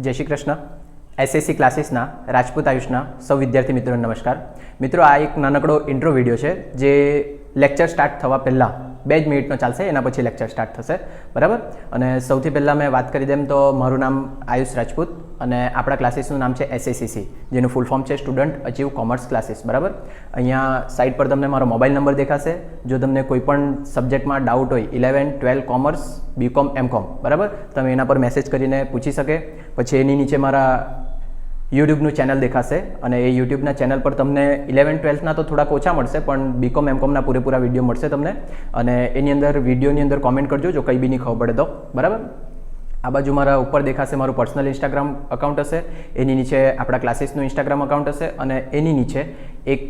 જય શ્રી કૃષ્ણ. એસએસસી ક્લાસીસના રાજપૂત આયુષના સૌ વિદ્યાર્થી મિત્રોને નમસ્કાર. મિત્રો, આ એક નાનકડો ઇન્ટ્રો વિડીયો છે જે લેક્ચર સ્ટાર્ટ થવા પહેલાં 2 મિનિટનો ચાલશે, એના પછી લેક્ચર સ્ટાર્ટ થશે, બરાબર. અને સૌથી પહેલાં મેં વાત કરી દેમ તો મારું નામ આયુષ રાજપૂત અને આપણા ક્લાસીસનું નામ છે SACC, જેનું ફૂલ ફોર્મ છે સ્ટુડન્ટ અચીવ કોમર્સ ક્લાસીસ, બરાબર. અહીંયા સાઇટ પર તમને મારો મોબાઈલ નંબર દેખાશે. જો તમને કોઈ પણ સબ્જેક્ટમાં ડાઉટ હોય 11, 12 કોમર્સ, BCom, MCom, બરાબર, તમે એના પર મેસેજ કરીને પૂછી શકે. પછી એની નીચે મારા યુટ્યુબનું ચેનલ દેખાશે અને એ યુટ્યુબના ચેનલ પર તમને 11, 12ના તો થોડાક ઓછા મળશે, પણ BCom, MComના પૂરેપૂરા વિડીયો મળશે તમને. અને એની અંદર વિડીયોની અંદર કોમેન્ટ કરજો જો કંઈ બી નહીં ખબર પડે તો, બરાબર. આ બાજુ મારા ઉપર દેખાશે મારું પર્સનલ ઇન્સ્ટાગ્રામ અકાઉન્ટ હશે, એની નીચે આપણા ક્લાસીસનું ઇન્સ્ટાગ્રામ અકાઉન્ટ હશે અને એની નીચે એક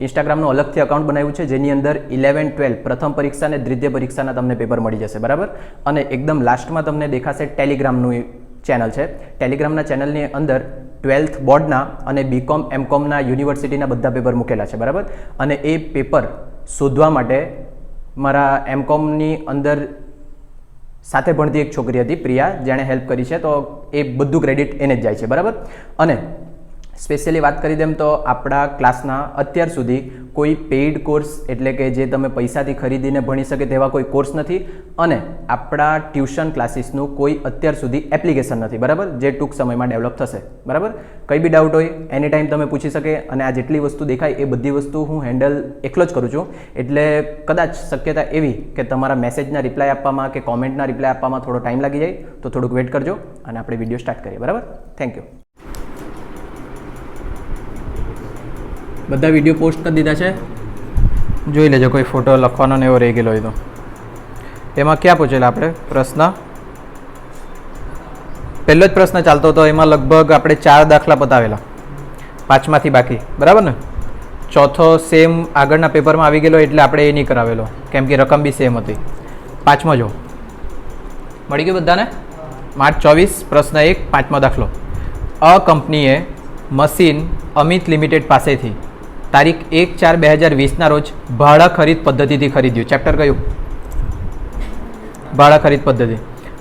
ઇન્સ્ટાગ્રામનું અલગથી અકાઉન્ટ બનાવ્યું છે જેની અંદર 11, 12 પ્રથમ પરીક્ષા અને દ્વિતીય પરીક્ષાના તમને પેપર મળી જશે, બરાબર. અને એકદમ લાસ્ટમાં તમને દેખાશે ટેલિગ્રામનું ચેનલ છે. ટેલિગ્રામના ચેનલની અંદર 12th બોર્ડના અને BCom, MComના યુનિવર્સિટીના બધા પેપર મૂકેલા છે, બરાબર. અને એ પેપર શોધવા માટે મારા MComની અંદર સાથે ભણતી એક છોકરી હતી, પ્રિયા, જેણે હેલ્પ કરી છે, તો એ બધું ક્રેડિટ એને જ જાય છે, બરાબર. અને સ્પેશિયલી વાત કરી દેમ તો આપણા ક્લાસના અત્યાર સુધી કોઈ પેઇડ કોર્સ એટલે કે જે તમે પૈસાથી ખરીદીને ભણી શકે તેવા કોઈ કોર્સ નથી અને આપણા ટ્યુશન ક્લાસીસનું કોઈ અત્યાર સુધી એપ્લિકેશન નથી, બરાબર, જે ટૂંક સમયમાં ડેવલપ થશે, બરાબર. કંઈ બી ડાઉટ હોય એની ટાઈમ તમે પૂછી શકે અને આ જેટલી વસ્તુ દેખાય એ બધી વસ્તુ હું હેન્ડલ એકલો જ કરું છું. એટલે કદાચ શક્યતા એવી કે તમારા મેસેજના રિપ્લાય આપવામાં કે કોમેન્ટના રિપ્લાય આપવામાં થોડો ટાઈમ લાગી જાય, તો થોડુંક વેઇટ કરજો અને આપણે વિડીયો સ્ટાર્ટ કરીએ, બરાબર. Thank you. બધા વિડીયો પોસ્ટ કરી દીધા છે, જોઈ લેજો. કોઈ ફોટો લખવાનો ને એવો રહી ગયેલો હોય તો. એમાં ક્યાં પૂછેલા આપણે પ્રશ્ન? પહેલો જ પ્રશ્ન ચાલતો હતો, એમાં લગભગ આપણે 4 દાખલા પતાવેલા, 5માંથી બાકી, બરાબર ને. ચોથો સેમ આગળના પેપરમાં આવી ગયેલો એટલે આપણે એ નહીં કરાવેલો કેમ કે રકમ બી સેમ હતી. 5મો જો મળી ગયું બધાને. માર્ચ 24, પ્રશ્ન 1, 5મો દાખલો. અ કંપનીએ મશીન અમિત લિમિટેડ પાસેથી તારીખ 1/4/2020ના રોજ ભાડા ખરીદ પદ્ધતિથી ખરીદ્યું. ચેપ્ટર કયું? ભાડા ખરીદ પદ્ધતિ.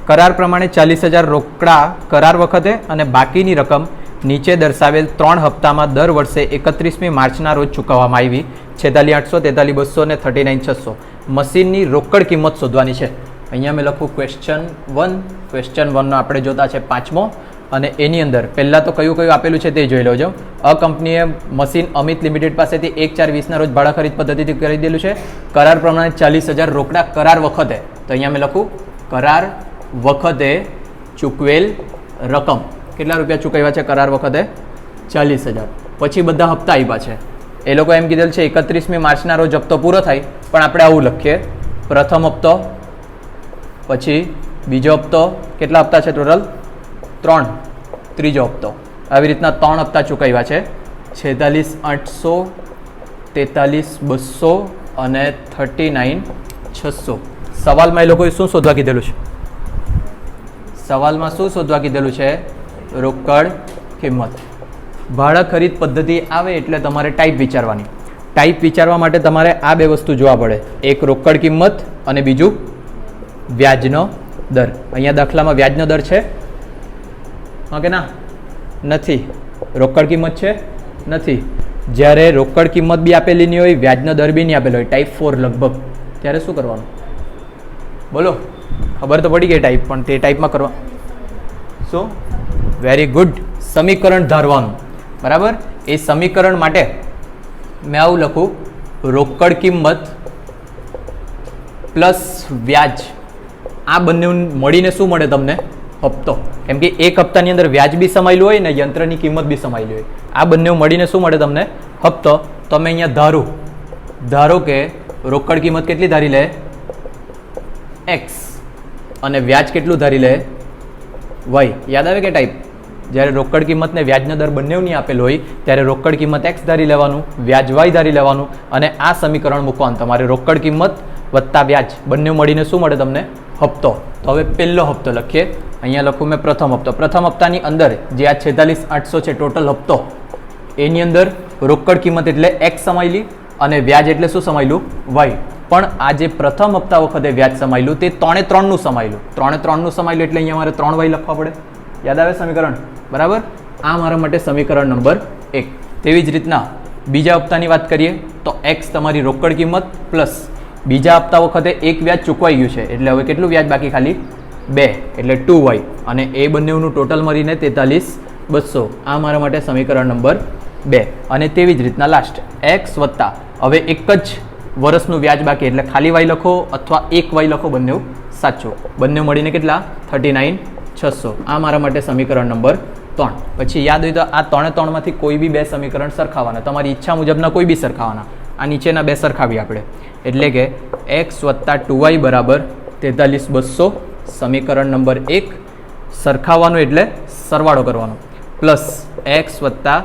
કરાર પ્રમાણે 40,000 રોકડા કરાર વખતે અને બાકીની રકમ નીચે દર્શાવેલ 3 હપ્તામાં દર વર્ષે 31મી માર્ચના રોજ ચૂકવવામાં આવી. 46,800, 43,200 અને 39,600. મશીનની રોકડ કિંમત શોધવાની છે. અહીંયા મેં લખું ક્વેશ્ચન 1. ક્વેશ્ચન 1નો આપણે જોતા છે 5મો અને એની અંદર પહેલાં તો કયું કયું આપેલું છે તે જોઈ લેજો. અ કંપનીએ મશીન અમિત લિમિટેડ પાસેથી 1/4/20ના રોજ ભાડા ખરીદ પદ્ધતિથી ખરીદેલું છે. કરાર પ્રમાણે 40,000 રોકડા કરાર વખતે, તો અહીંયા મેં લખું કરાર વખતે ચૂકવેલ રકમ. કેટલા રૂપિયા ચૂકવ્યા છે કરાર વખતે? 40,000. પછી બધા હપ્તા આપ્યા છે. એ લોકો એમ કીધેલ છે 31મી માર્ચના રોજ હપ્તો પૂરો થાય, પણ આપણે આવું લખીએ, પ્રથમ હપ્તો, પછી બીજો હપ્તો, કેટલા હપ્તા છે ટોટલ? 3. ત્રીજો હપ્તો. આવી રીતના 3 હપ્તા ચૂકવ્યા છે. 46,800, 43,200 અને 39,600. સવાલમાં એ લોકોએ શું શોધવા કીધેલું છે? સવાલમાં શું શોધવા કીધેલું છે? રોકડ કિંમત. ભાડા ખરીદ પદ્ધતિ આવે એટલે તમારે ટાઈપ વિચારવાની. ટાઈપ વિચારવા માટે તમારે આ 2 વસ્તુ જોવા પડે, એક રોકડ કિંમત અને બીજું વ્યાજનો દર. અહીંયા દાખલામાં વ્યાજનો દર છે? હા કે ના? નથી. રોકડ કિંમત છે? નથી. જ્યારે રોકડ કિંમત બી આપેલી નહીં હોય, વ્યાજનો દર બી નહીં આપેલો હોય, ટાઈપ 4 લગભગ, ત્યારે શું કરવાનું? બોલો. ખબર તો પડી ગઈ ટાઈપ, પણ તે ટાઈપમાં કરવા શું? Very good. સમીકરણ ધારવાનું, બરાબર. એ સમીકરણ માટે મેં આવું લખું, રોકડ કિંમત પ્લસ વ્યાજ. આ બંને મળીને શું મળે તમને? હપ્તો. કેમ કે એક હપ્તાની અંદર વ્યાજ બી સમાયેલું હોય ને યંત્રની કિંમત બી સમાયેલી હોય. આ બંને મળીને શું મળે તમને? હપ્તો. તો મેં અહીંયા ધારો કે રોકડ કિંમત કેટલી ધારી લે? x અને વ્યાજ કેટલું ધારી લે? y. યાદ આવે કે ટાઈપ? જ્યારે રોકડ કિંમત ને વ્યાજનો દર બંને નહીં આપેલો હોય ત્યારે રોકડ કિંમત x ધારી લેવાનું, વ્યાજ y ધારી લેવાનું અને આ સમીકરણ મૂકવાનું. તમારે રોકડ કિંમત વત્તા વ્યાજ બંને મળીને શું મળે તમને? હપ્તો. તો હવે પહેલો હપ્તો લખીએ. અહીંયા લખું મેં પ્રથમ હપ્તો. પ્રથમ હપ્તાની અંદર જે આ 46,800 છે ટોટલ હપ્તો, એની અંદર રોકડ કિંમત એટલે x સમાયેલી અને વ્યાજ એટલે શું સમાયેલું? y. પણ આ જે પ્રથમ હપ્તા વખતે વ્યાજ સમાયેલું તે 3/3 નું સમાયેલું. 3/3 નું સમાયેલું એટલે અહીંયા મારે 3y લખવા પડે. યાદ આવે સમીકરણ? બરાબર. આ મારા માટે સમીકરણ નંબર 1. તેવી જ રીતના બીજા હપ્તાની વાત કરીએ તો x તમારી રોકડ કિંમત પ્લસ બીજા હપ્તા વખતે એક વ્યાજ ચૂકવાઈ ગયું છે એટલે હવે કેટલું વ્યાજ બાકી? ખાલી 2 એટલે 2y અને એ બંનેનું ટોટલ મળીને 43,200. આ મારા માટે સમીકરણ નંબર 2. અને તેવી જ રીતના લાસ્ટ x વત્તા હવે એક જ વર્ષનું વ્યાજ બાકી એટલે ખાલી y લખો અથવા એક y લખો, બંને સાચું. બંને મળીને કેટલા? 39,600. આ મારા માટે સમીકરણ નંબર 3. પછી યાદ હોય તો આ 3 માંથી કોઈ બી 2 સમીકરણ સરખાવવાના, તમારી ઈચ્છા મુજબના કોઈ બી સરખાવવાના. આ નીચેના 2 સરખાવીએ આપણે એટલે કે x વત્તા 2y બરાબર 43,200 સમીકરણ નંબર 1 સરખાવવાનું એટલે સરવાળો કરવાનો પ્લસ x વત્તા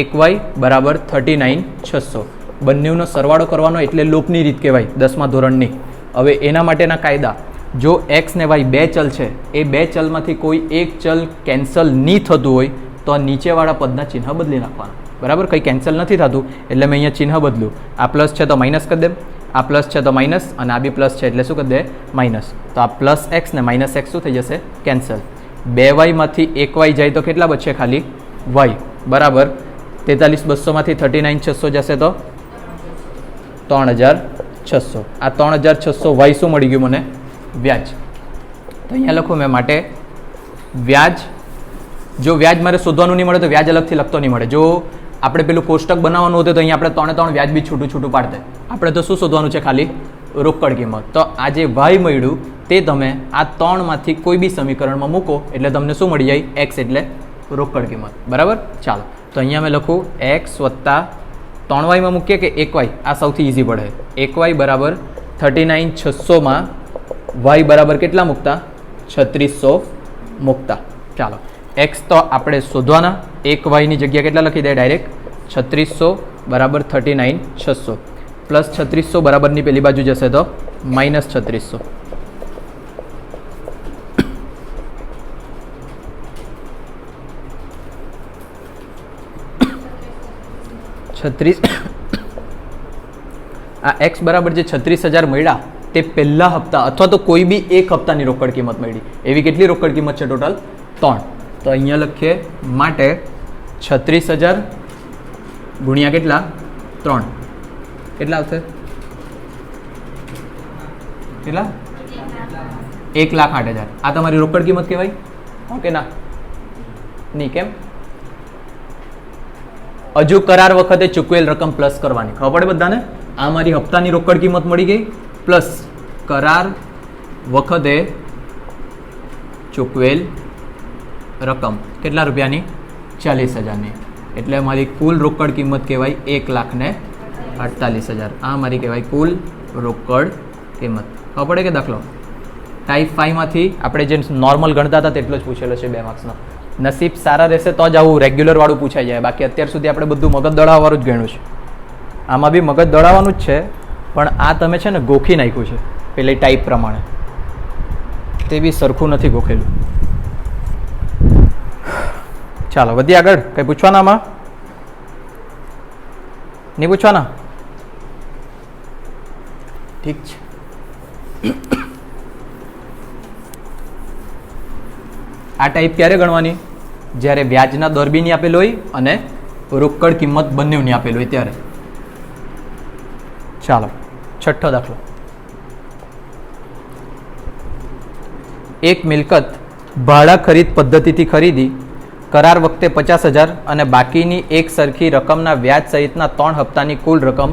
1y બરાબર 39,600 બંનેનો સરવાળો કરવાનો એટલે લોપની રીત કહેવાય 10મા ધોરણની. હવે એના માટેના કાયદા, જો x ને y 2 ચલ છે એ 2 ચલમાંથી કોઈ એક ચલ કેન્સલ નહીં થતું હોય તો નીચેવાળા પદના ચિહ્ન બદલી નાખવાના. બરાબર, કંઈ કેન્સલ નથી થતું એટલે મેં અહીંયા ચિહ્ન બદલું. આ પ્લસ છે તો માઇનસ કરી દે, આ પ્લસ છે તો માઇનસ, અને આ બી પ્લસ છે એટલે શું કરી દે? માઇનસ. તો આ પ્લસ એક્સ ને માઇનસ એક્સ શું થઈ જશે? કેન્સલ. 2y માંથી 1y જાય તો કેટલા બચશે? ખાલી y બરાબર 43,200 માંથી 39,600 જશે તો 3,600. આ 3,600 y શું મળી ગયું મને? વ્યાજ. તો અહીંયા લખું મેં માટે વ્યાજ. જો વ્યાજ મારે શોધવાનું નહીં મળે તો વ્યાજ અલગથી લખતો નહીં મળે. જો આપણે પેલું કોષ્ટક બનાવવાનું હતું તો અહીંયા આપણે 3 વ્યાજ બી છૂટું છૂટું પાડતે. આપણે તો શું શોધવાનું છે? ખાલી રોકડ કિંમત. તો આ જે y મળ્યું તે તમે આ 3 માંથી કોઈ બી સમીકરણમાં મૂકો એટલે તમને શું મળી જાય? x એટલે રોકડ કિંમત. બરાબર. ચાલો તો અહીંયા મેં લખું x વત્તા 3y માં મૂકીએ કે 1y? આ સૌથી ઇઝી પડે. 1y બરાબર 39,600 માં y બરાબર કેટલા મૂકતા? 3600 મૂકતા. ચાલો x તો આપણે શોધવાના, 1y ની જગ્યા કેટલા લખી દે? ડાયરેક્ટ 3600 બરાબર 39,600 પ્લસ 3600 બરાબરની પેલી બાજુ જશે તો માઇનસ 3600. આ x બરાબર જે 36,000 મળ્યા તે પહેલા હપ્તા અથવા તો કોઈ બી એક હપ્તાની રોકડ કિંમત મળી. એવી કેટલી રોકડ કિંમત છે? ટોટલ 3. તો અહીંયા લખીએ માટે 36,000 ગુણ્યા કેટલા? 3. કેટલા આવશે? કેટલા? 1,08,000. આ તમારી રોકડ કિંમત કહેવાય? ઓકે ના? નહીં. કેમ? હજુ કરાર વખતે ચૂકવેલ રકમ પ્લસ કરવાની. ખબર પડે બધાને? આ મારી હપ્તાની રોકડ કિંમત મળી ગઈ પ્લસ કરાર વખતે ચૂકવેલ રકમ કેટલા રૂપિયાની? 40,000ની. એટલે મારી કુલ રોકડ કિંમત કહેવાય 1,48,000. આ મારી કહેવાય કુલ રોકડ કિંમત. ખબર પડે કે દાખલો? ટાઈપ 5 માંથી આપણે જે નોર્મલ ગણતા હતા તેટલો જ પૂછેલો છે 2 માર્ક્સનો. નસીબ સારા રહેશે તો જ આવું રેગ્યુલર વાળું પૂછાઈ જાય. બાકી અત્યાર સુધી આપણે બધું મગજ દોડાવવાનું જ ગણ્યું છે. આમાં બી મગજ દોડાવવાનું જ છે પણ આ તમે છે ને ગોખી નાખ્યું છે પેલી ટાઈપ પ્રમાણે. તે બી સરખું નથી ગોખેલું. ચાલો વધીએ આગળ. કંઈ પૂછવાના આમાં? નહીં પૂછવાના? ઠીક છે. આ ટાઈપ ક્યારે ગણવાની? જ્યારે વ્યાજના દર બી નહીં આપેલો હોય અને રોકડ કિંમત બંનેની આપેલું હોય ત્યારે. ચાલો છઠ્ઠો દાખલો. એક મિલકત ભાડા ખરીદ પદ્ધતિથી ખરીદી, કરાર વખતે 50,000 અને બાકીની એક સરખી રકમના વ્યાજ સહિતના 3 હપ્તાની કુલ રકમ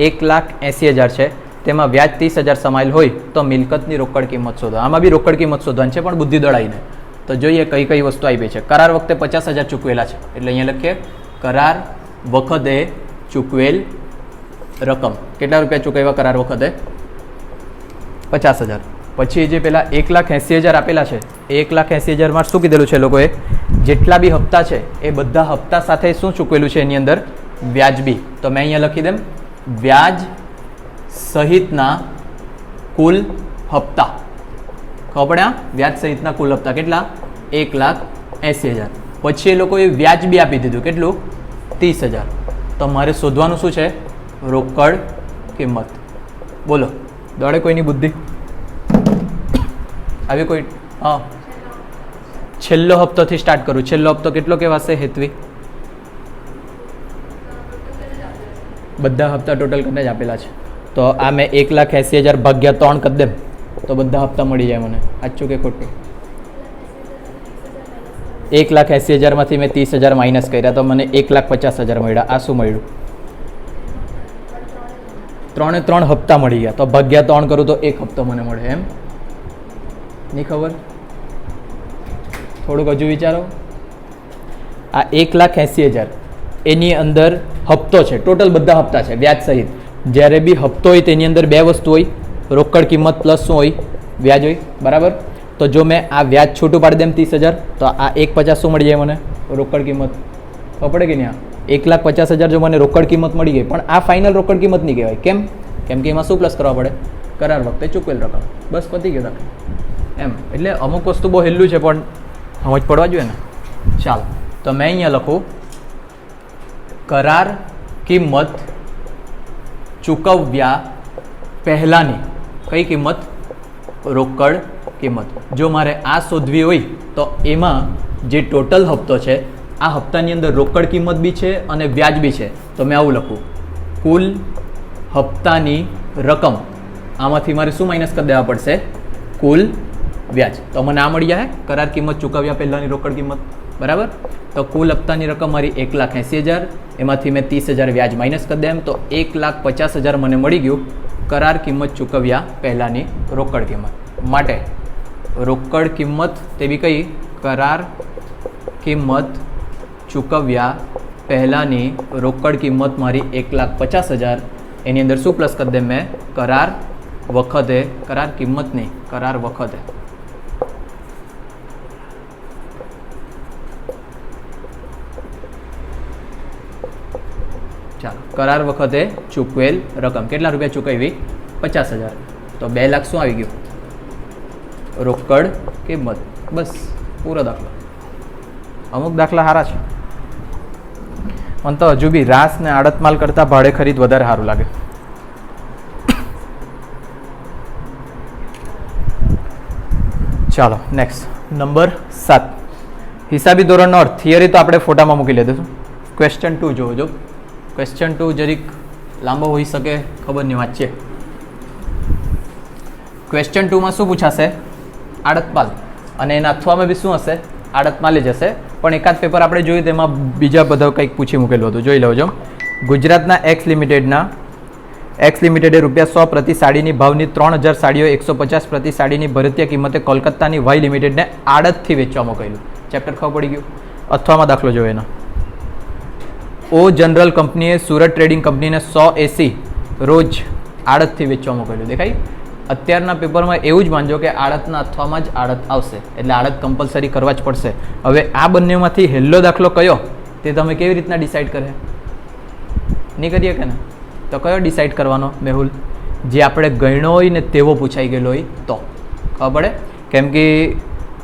1,80,000 છે. તેમાં વ્યાજ 30,000 સમાયેલ હોય તો મિલકતની રોકડ કિંમત શોધો. આમાં બી રોકડ કિંમત શોધવાની છે પણ બુદ્ધિ દળાઈને. તો જોઈએ કઈ કઈ વસ્તુ આવી છે. કરાર વખતે 50,000 ચૂકવેલા છે એટલે અહીંયા લખીએ કરાર વખતે ચૂકવેલ રકમ. કેટલા રૂપિયા ચૂકવ્યા કરાર વખતે? 50,000. પછી જે પેલા 1,80,000 આપેલા છે એ 1,80,000 શું કીધેલું છે લોકોએ? જેટલા બી હપ્તા છે એ બધા હપ્તા સાથે શું ચૂકવેલું છે એની અંદર? વ્યાજબી. તો મેં અહીંયા લખી દેમ વ્યાજ સહિતના કુલ હપ્તા. ખબર પડે? વ્યાજ સહિતના કુલ હપ્તા કેટલા? 1,80,000. પછી એ લોકોએ વ્યાજ બી આપી દીધું. કેટલું? 30,000. તો મારે શોધવાનું શું છે? રોકડ કિંમત. બોલો દોડે કોઈની બુદ્ધિ આવી કોઈ? હા છેલ્લો હપ્તોથી સ્ટાર્ટ કરું. છેલ્લો હપ્તો કેટલો કહેવાશે હેતવી? બધા હપ્તા ટોટલ કરીને જ આપેલા છે. તો આ મેં 1,80,000 ભાગ્યા 3 કરી દેમ તો બધા હપ્તા મળી જાય મને. સાચું કે ખોટું? 1,80,000 માંથી મેં 30,000 માઇનસ કર્યા તો મને 1,50,000 મળ્યા. આ શું મળ્યું? 3 હપ્તા મળી ગયા. તો ભાગ્યા 3 કરું તો 1 હપ્તો મને મળે. એમ નહીં ખબર? થોડુંક હજુ વિચારો. આ 1,80,000 એની અંદર હપ્તો છે. ટોટલ બધા હપ્તા છે વ્યાજ સહિત. જ્યારે બી હપ્તો હોય તેની અંદર બે વસ્તુ હોય, રોકડ કિંમત પ્લસ શું હોય? વ્યાજ હોય. બરાબર. તો જો મેં આ વ્યાજ છૂટું પાડી દેમ 30,000 તો આ 1,50,000 શું મળી જાય મને? રોકડ કિંમત. ખબર પડે કે નહીં? 1,50,000 જો મને રોકડ કિંમત મળી ગઈ, પણ આ ફાઇનલ રોકડ કિંમત નહીં કહેવાય. કેમ? કેમ કે એમાં શું પ્લસ કરવા પડે? કરાર વખતે ચૂકવેલ રકમ. બસ પતી ગયો દાખલો. એમ એટલે અમુક વસ્તુ બહુ હેલ્લું છે પણ સમજ પડવા જોઈએ ને. ચાલો તો મેં અહીંયા લખું કરાર કિંમત ચૂકવ્યા પહેલાંની કઈ કિંમત? રોકડ કિંમત. જો મારે આ શોધવી હોય તો એમાં જે ટોટલ હપ્તો છે આ હપ્તાની અંદર રોકડ કિંમત બી છે અને વ્યાજ બી છે. તો મેં આવું લખું કુલ હપ્તાની રકમ. આમાંથી મારે શું માઇનસ કરી દેવા પડશે? કુલ વ્યાજ. તો મને આ મળી જાય કરાર કિંમત ચૂકવ્યા પહેલાંની રોકડ કિંમત. બરાબર. તો કુલ હપ્તાની રકમ મારી 1,80,000, એમાંથી મેં 30,000 વ્યાજ માઇનસ કરી દેમ તો 1,50,000 મને મળી ગયું કરાર કિંમત ચૂકવ્યા પહેલાંની રોકડ કિંમત. માટે રોકડ કિંમત તે બી કઈ? કરાર કિંમત ચૂકવ્યા પહેલાંની રોકડ કિંમત મારી 1,50,000. એની અંદર શું પ્લસ કરી દેમ મેં? કરાર વખતે. કરાર કિંમત નહીં, કરાર વખતે. ચાલો કરાર વખતે ચૂકવેલ રકમ. કેટલા રૂપિયા ચૂકવી? 50,000. તો 2 લાખ શું આવી ગયું? રોકડ કિંમત. બસ પૂરો દાખલો. અમુક દાખલા સારા છે પણ તો હજુ બી રાસ ને આડત માલ કરતાં ભાડે ખરીદ વધારે સારું લાગે. ચાલો નેક્સ્ટ નંબર 7. હિસાબી ધોરણનો અર્થ. થિયરી તો આપણે ફોટામાં મૂકી લીધું. ક્વેશ્ચન 2 જોજો. ક્વેશ્ચન 2 જરીક લાંબો હોઈ શકે, ખબર નહીં, વાંચીએ. ક્વેશ્ચન 2માં શું પૂછાશે? આડતમાલ. અને એના અથવામાં બી શું હશે? આડતમાલ જ હશે. પણ એકાદ પેપર આપણે જોયું તેમાં બીજા બધા કંઈક પૂછી મૂકેલું હતું. જોઈ લેજો. ગુજરાતના એક્સ લિમિટેડે ₹100 પ્રતિ સાડીની ભાવની 3,000 સાડીઓ 150 પ્રતિ સાડીની ભરતીય કિંમતે કોલકાતાની વાય લિમિટેડને આડતથી વેચવા મોકલ્યું. ચેપ્ટર ખબર પડી ગયું. અથવામાં દાખલો જોયો એનો. ઓ જનરલ કંપનીએ સુરત ટ્રેડિંગ કંપનીને 100 AC રોજ આડતથી વેચવા મોકલ્યું. દેખાય? અત્યારના પેપરમાં એવું જ માનજો કે આડતના અથવામાં જ આડત આવશે, એટલે આડત કમ્પલસરી કરવા જ પડશે. હવે આ બંનેમાંથી હેલ્લો દાખલો કયો તે તમે કેવી રીતના ડિસાઇડ કરે? નહીં કરીએ કે ને? તો કયો ડિસાઇડ કરવાનો મેહુલ? જે આપણે ગણ્યો હોય ને તેવો પૂછાઈ ગયેલો હોય તો ખબર પડે. કેમ કે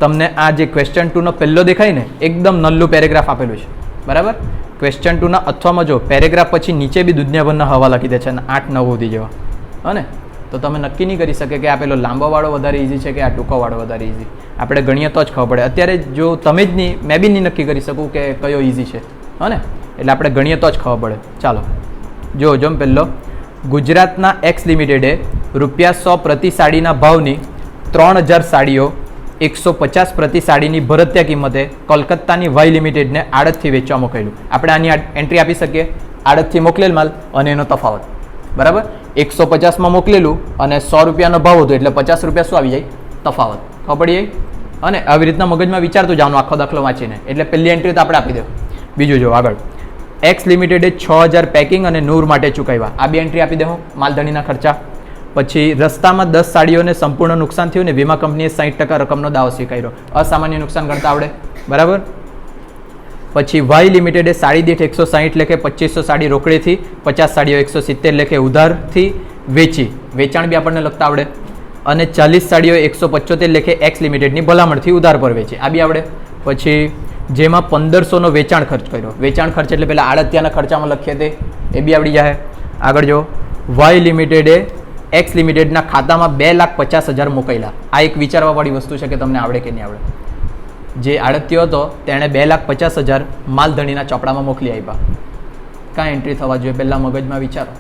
તમને આ જે ક્વેશ્ચન 2નો પહેલો દેખાય ને એકદમ નલ્લું પેરેગ્રાફ આપેલું છે. બરાબર. ક્વેશ્ચન 2ના અથવામાં જો પેરેગ્રાફ પછી નીચે બી દુનિયાભરના હવા લખી દે છે અને 8-9 સુધી જેવા. હા, તો તમે નક્કી નહીં કરી શકે કે આ પેલો લાંબોવાળો વધારે ઇઝી છે કે આ ટૂંકોવાળો વધારે ઇઝી. આપણે ગણીએ તો જ ખબર પડે. અત્યારે જો તમે જ નહીં, મેં બી નહીં નક્કી કરી શકું કે કયો ઇઝી છે. હા ને, એટલે આપણે ગણીએ તો જ ખબર પડે. ચાલો જો પહેલો, ગુજરાતના એક્સ લિમિટેડે ₹100 પ્રતિ સાડીના ભાવની 3,000 સાડીઓ 150 પ્રતિ સાડીની ભરતીય કિંમતે કોલકાતાની વાય લિમિટેડને આડતથી વેચવા મોકલ્યું. આપણે આની એન્ટ્રી આપી શકીએ. આડતથી મોકલેલ માલ અને એનો તફાવત. બરાબર. 150માં મોકલેલું અને ₹100નો ભાવ હતો એટલે ₹50 શું આવી જાય? તફાવત. ખબર પડી જાય? અને આવી રીતના મગજમાં વિચારતું જવાનું આખો દાખલો વાંચીને. એટલે પહેલી એન્ટ્રી તો આપણે આપી દેવું. બીજું જો આગળ, એક્સ લિમિટેડે 6,000 પેકિંગ અને નૂર માટે ચૂકવ્યા. આ બે એન્ટ્રી આપી દેવું. માલધણીના ખર્ચા. પછી રસ્તામાં 10 સાડીઓને સંપૂર્ણ નુકસાન થયું ને વીમા કંપનીએ 60% રકમનો દાવો સ્વીકાર્યો. અસામાન્ય નુકસાન ગણતા આવડે. બરાબર. પછી વાય લિમિટેડે સાડી દીઠ 160 લેખે 2500 સાડી રોકડેથી 50 સાડીઓ 170 લેખે ઉધારથી વેચી. વેચાણ બી આપણને લખતા આવડે. અને 40 સાડીઓ 175 લેખે એક્સ લિમિટેડની ભલામણથી ઉધાર પર વેચી. આ બી આવડે. પછી જેમાં 1500નો વેચાણ ખર્ચ કર્યો. વેચાણ ખર્ચ એટલે પેલા આડતિયાના ખર્ચામાં લખીએ તે એ બી આવડી જાય. આગળ જો, વાય લિમિટેડે એક્સ લિમિટેડના ખાતામાં 2,50,000 મોકલ્યા. આ એક વિચારવાવાળી વસ્તુ છે કે તમને આવડે કે નહીં આવડે. જે આડત્યો હતો તેણે 2,50,000 માલધણીના ચોપડામાં મોકલી આપ્યા. કાં એન્ટ્રી થવા જોઈએ પહેલાં મગજમાં વિચારો.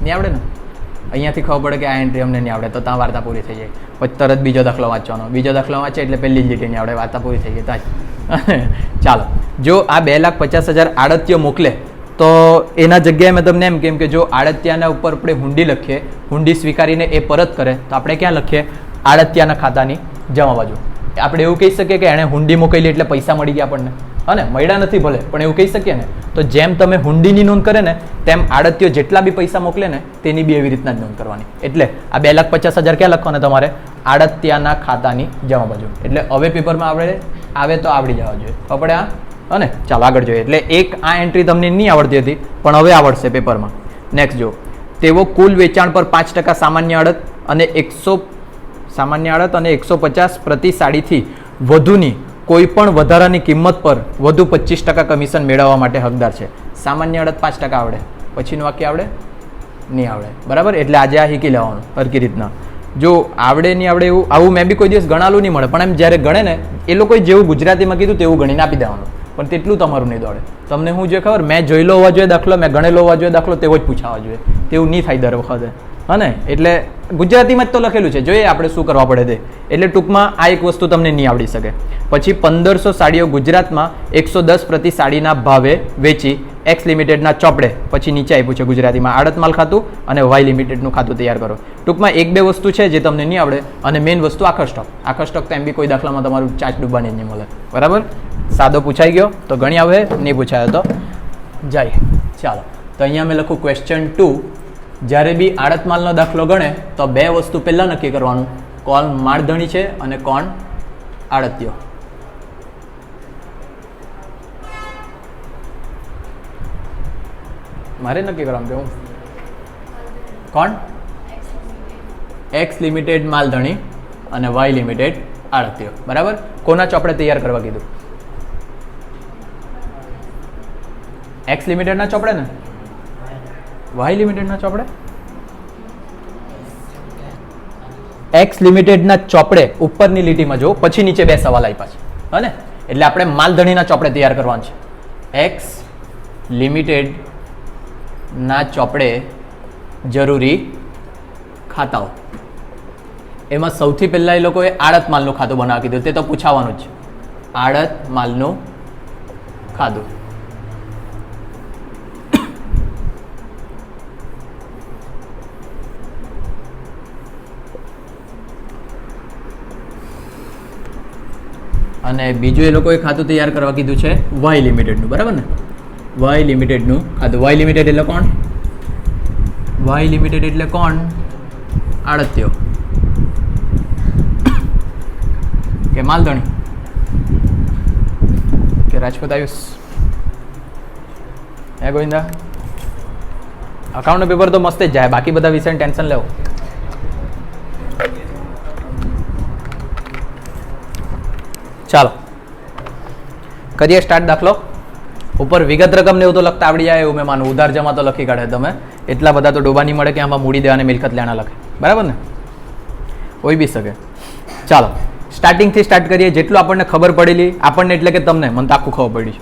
નહીં આવડે ને? અહીંયાથી ખબર પડે કે આ એન્ટ્રી અમને નહીં આવડે તો ત્યાં વાર્તા પૂરી થઈ જાય. પછી તરત બીજો દાખલો વાંચવાનો, બીજો દાખલો વાંચે એટલે પહેલી જ લીટી નહીં આવડે, વાર્તા પૂરી થઈ ગઈ ત્યાં. ચાલો, જો આ 2,50,000 આડત્યો મોકલે તો એના જગ્યાએ મેં તમને એમ કેમ કે જો આડત્યાના ઉપર આપણે હુંડી લખીએ, હુંડી સ્વીકારીને એ પરત કરે તો આપણે ક્યાં લખીએ? આડત્યાના ખાતાની જમા બાજુ. આપણે એવું કહી શકીએ કે એણે હુંડી મોકલી એટલે પૈસા મળી ગયા આપણને, અને મળ્યા નથી ભલે પણ એવું કહી શકીએ ને. તો જેમ તમે હુંડીની નોંધ કરે ને તેમ આડત્યો જેટલા બી પૈસા મોકલે ને તેની બી એવી રીતના જ નોંધ કરવાની. એટલે આ 2,50,000 ક્યાં લખવાના તમારે? આડત્યાના ખાતાની જમા બાજુ. એટલે હવે પેપરમાં આવે તો આવડી જવા જોઈએ. ખબર આ? અને ચાલો આગળ જોઈએ. એટલે એક આ એન્ટ્રી તમને નહીં આવડતી હતી પણ હવે આવડશે પેપરમાં. નેક્સ્ટ જો, તેઓ કુલ વેચાણ પર 5% સામાન્ય આડત અને 150 પ્રતિ સાડીથી વધુની કોઈ પણ વધારાની કિંમત પર વધુ 25% કમિશન મેળવવા માટે હકદાર છે. સામાન્ય આડત 5% આવડે, પછીનું વાક્ય આવડે? નહીં આવડે. બરાબર? એટલે આજે આ શીખી લેવાનું સરખી રીતના. જો આવડે નહીં આવડે એવું આવું મેં બી કોઈ દિવસ ગણાલું નહીં મળે, પણ એમ જ્યારે ગણે ને એ લોકોએ જેવું ગુજરાતીમાં કીધું તેવું ગણીને આપી દેવાનું. પણ તેટલું તમારું નહીં દોડે. તમને શું જોઈએ ખબર? મેં જોયેલો હોવા જોઈએ દાખલો, મેં ગણેલો હોવા જોઈએ દાખલો, તેવો જ પૂછાવા જોઈએ. તેવું નહીં થાય દર વખતે. હા ને? એટલે ગુજરાતીમાં જ તો લખેલું છે, જોઈએ આપણે શું કરવા પડે તે. એટલે ટૂંકમાં આ એક વસ્તુ તમને નહીં આવડી શકે. પછી 1,500 સાડીઓ ગુજરાતમાં 110 પ્રતિ સાડીના ભાવે વેચી એક્સ લિમિટેડના ચોપડે, પછી નીચે આપ્યું છે ગુજરાતીમાં આડત માલ ખાતું અને વાય લિમિટેડનું ખાતું તૈયાર કરો. ટૂંકમાં 1-2 વસ્તુ છે જે તમને નહીં આવડે અને મેઇન વસ્તુ આખા સ્ટોક. આખા સ્ટોક તો એમ બી કોઈ દાખલામાં તમારું ચાચ ડૂબવાની જ નહીં મળે. બરાબર? સાદો પૂછાઈ ગયો તો ગણી આવે, નહીં પૂછાયો તો જાય. ચાલો, તો અહીંયા મેં લખું ક્વેશ્ચન 2. જ્યારે બી આડત માલનો દાખલો ગણે તો 2 વસ્તુ પહેલાં નક્કી કરવાનું, કોણ માળધણી છે અને કોણ આડત્યો. મારે નક્કી કરવાનું કે હું કોણ? એક્સ લિમિટેડ માલધણી અને વાય લિમિટેડ આડત્યો. બરાબર? કોના ચોપડે તૈયાર કરવા કીધું? એક્સ લિમિટેડના ચોપડે ને? વાય લિમિટેડના ચોપડે? એક્સ લિમિટેડના ચોપડે ઉપરની લીટીમાં જો, પછી નીચે 2 સવાલ આપ્યા છે. હા ને? એટલે આપણે માલધણીના ચોપડે તૈયાર કરવાનું છે. એક્સ લિમિટેડના ચોપડે જરૂરી ખાતાઓ. એમાં સૌથી પહેલાં એ લોકોએ આડત માલનું ખાતું બનાવવા કીધું, તે તો પૂછાવાનું જ. આડત માલનું ખાતું. અને બીજું એ લોકોએ ખાતું તૈયાર કરવા કીધું છે વાય લિમિટેડનું. બરાબર ને? વાય લિમિટેડનું ખાતું. વાય લિમિટેડ એટલે કોણ? વાય લિમિટેડ એટલે કોણ? આડત્યો કે માલધણી કે રાજપૂત આયુષ? હે ગોવિંદા? અકાઉન્ટનું પેપર તો મસ્ત જ જાય, બાકી બધા વિષયનું ટેન્શન લેવો. ચાલો કરીએ સ્ટાર્ટ. દાખલો ઉપર વિગત રકમ ને એવું તો લખતા આવડી જાય એવું મેં માનું. ઉધાર જમા તો લખી કાઢે તમે, એટલા બધા તો ડોબા નહીં મળે કે આમાં મૂડી દેવાને મિલકત લેણા લખે. બરાબર ને? હોઈ બી શકે. ચાલો સ્ટાર્ટિંગથી સ્ટાર્ટ કરીએ. જેટલું આપણને ખબર પડેલી, આપણને એટલે કે તમને, મને તો આખું ખબર પડી.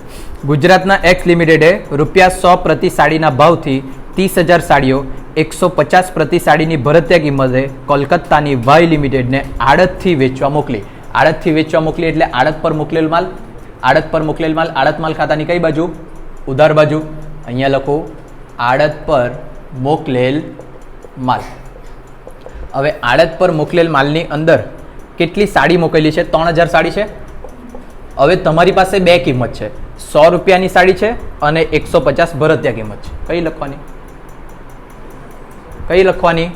ગુજરાતના એક્સ લિમિટેડે ₹100 પ્રતિ સાડીના ભાવથી 30,000 સાડીઓ 150 પ્રતિ સાડીની ભરતીય કિંમતે કોલકાતાની વાય લિમિટેડને આડતથી વેચવા મોકલી. આડતથી વેચવા મોકલી એટલે આડત પર મોકલેલ માલ. આડત પર મોકલેલ માલ આડત માલ ખાતાની કઈ બાજુ? ઉધાર બાજુ. અહીંયા લખો આડત પર મોકલેલ માલ. હવે આડત પર મોકલેલ માલની અંદર કેટલી સાડી મોકલેલી છે? 3,000 સાડી છે. હવે તમારી પાસે 2 કિંમત છે, 100 રૂપિયાની સાડી છે અને 150 ભરતીય કિંમત છે. કઈ લખવાની? કઈ લખવાની?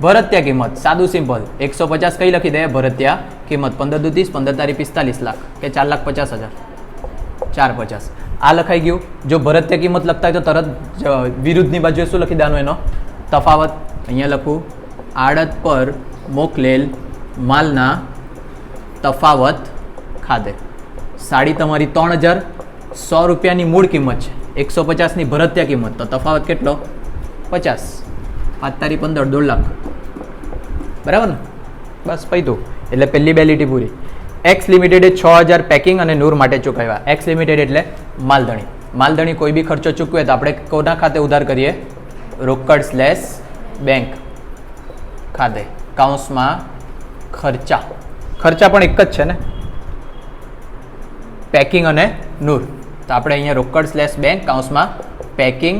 ભરતીય કિંમત. સાદું સિમ્પલ. 150 કઈ લખી દે? ભરતીય કિંમત. 15 દુ 30, 15 તારી 45 લાખ કે 4,50,000. 450 આ લખાઈ ગયું. જો ભરતીય કિંમત લખતા હોય તો તરત વિરુદ્ધની બાજુએ શું લખી દેવાનું? એનો તફાવત. અહીંયા લખું આડત પર મોકલેલ માલના તફાવત ખાતે. સાડી તમારી 3,000, 100 રૂપિયાની મૂળ કિંમત છે, 150ની ભરતીય કિંમત, તો તફાવત કેટલો? 50. 5 તારી 15, 1.5 લાખ. બરાબર ને? બસ પૈતું. એટલે પહેલી બે લીટી પૂરી. એક્સ લિમિટેડે 6000 પેકિંગ અને નૂર માટે ચૂકવ્યા. એક્સ લિમિટેડ એટલે માલધણી. માલધણી કોઈ બી ખર્ચો ચૂકવે તો આપણે કોના ખાતે ઉધાર કરીએ? રોકડ સ્લેશ બેંક ખાતે, કાઉન્સમાં ખર્ચા. ખર્ચા પણ એક જ છે ને, પેકિંગ અને નૂર. તો આપણે અહીંયા રોકડ સ્લેશ બેંક કાઉન્સમાં પેકિંગ